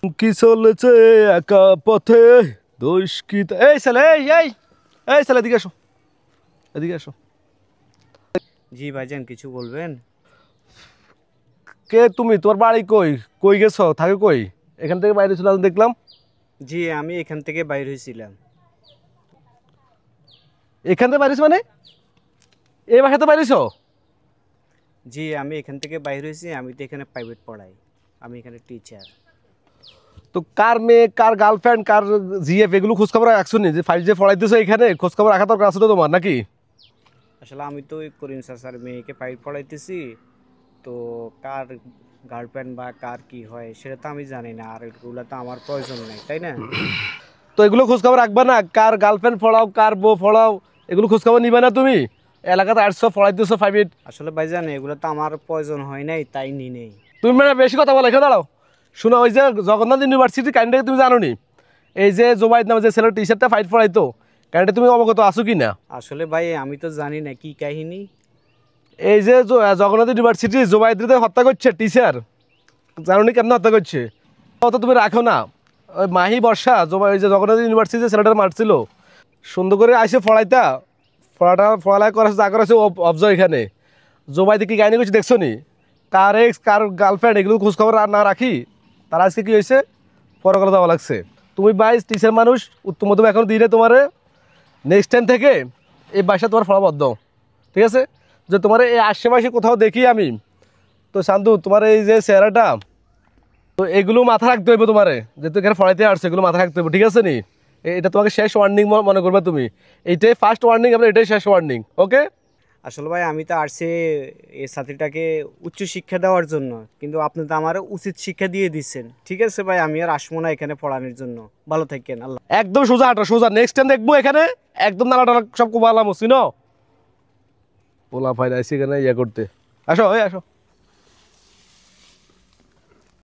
কি চলেছে একা পথে দোষ কি এই ছেলে এই ছেলে এদিকে আসো এদিকে আসো। জি ভাইজান, কিছু বলবেন? কে তুমি? তোমার বাড়ি কই? কই গেছো? থাকে কই? এখান থেকে বাইরে চলে আসো দেখলাম। জি, আমি এখান থেকে বাইর হয়েছিলাম। এখান থেকে বাইরেছো মানে এই বাসাতে বাইরেছো? জি, আমি এখান থেকে বাইর হয়েছি। আমি তো এখানে প্রাইভেট পড়াই। আমি এখানে টিচার। তো কার মেয়ে, কার গার্লফ্রেন্ড, কার জিএফ এগুলো খোঁজখবর রাখছো নি? যে ফাইভ যে পড়াইতেছো এখানে খোঁজখবর রাখা দরকার আছে তো তোমার, নাকি? আসলে আমি তো ওই করিম স্যার মেয়েকে প্রাইভেট পড়াইতেছি। তো কার গার্লফ্রেন্ড বা কার কি হয় সেটা তো আমি জানি না, আর এগুলো তো আমার প্রয়োজন নেই, তাই না? তো এগুলো খোঁজখবর রাখবা না? কার গার্লফ্রেন্ড পড়াও, কার বউ পড়াও, এগুলো খোঁজখবর নিবে না তুমি? এলাকাতে আসছো, পড়াইতেছো প্রাইভেট। আসলে ভাইজান, এগুলো তো আমার প্রয়োজন হয় নাই, তাই নি নেই। তুমি মানে বেশি কথা বলো, এখানে দাঁড়াও। শোনো, ওই যে জগন্নাথ ইউনিভার্সিটির কাহিনীটাকে তুমি জানো নি? এই যে জোবাইদ নামে যে ছেলের টি শার্টটা ফাইট পড়াইতো, কাহিনীটা তুমি অবগত আছো কি না? আসলে ভাই, আমি তো জানি না কি কাহিনী। এই যে জগন্নাথ ইউনিভার্সিটি জোবাইদকে হত্যা করছে টিচার, জানো নি কেন হত্যা করছে? অত তুমি রাখো না। ওই মাহি বর্ষা ওই যে জগন্নাথ ইউনিভার্সিটি ছেলেটার মারছিল, সুন্দর করে আইসে পড়াইতা, পড়ালেখা করা যা করেছে অবজয় এখানে। জোবাইদে কি কাহিনী করছে দেখছো নি? কার এক্স, কার গার্লফ্রেন্ড, এগুলো খোঁজখবর আর না রাখি তার আজকে কি হয়েছে পরকালে যাওয়া লাগছে। তুমি বাইশ টিচার মানুষ, উত্তম মধ্যম এখন দিলে তোমার নেক্সট টাইম থেকে এই বাসা তোমার ফলাবদ্ধ, ঠিক আছে? যে তোমার এই আশেপাশে কোথাও দেখি আমি, তো শান্তু তোমার এই যে চেহারাটা, তো এগুলো মাথা রাখতে হইব তোমারে, যেহেতু এখানে পড়াইতে আসছে, এগুলো মাথা রাখতে হইব, ঠিক আছে নি? এটা তোমাকে শেষ ওয়ার্নিং মনে করবে তুমি। এইটাই ফার্স্ট ওয়ার্নিং, আমরা এটাই শেষ ওয়ার্নিং, ওকে? আসলে ভাই, আমি তো আসছি এই ছাত্রীটাকে উচ্চ শিক্ষা দেওয়ার জন্য, কিন্তু আপনি তো আমার উচিত শিক্ষা দিয়ে দিচ্ছেন। ঠিক আছে ভাই, আমি আর আসবো না এখানে পড়ানোর জন্য। ভালো থাকেন, আল্লাহ। একদম সোজা হাঁটো, সোজা। নেক্সট টাইম দেখবো এখানে একদম নালা টালা সব কুবালাম, চিনো? পোলা ফাইল আইসি এখানে ইয়ে করতে। আসো, এই আসো।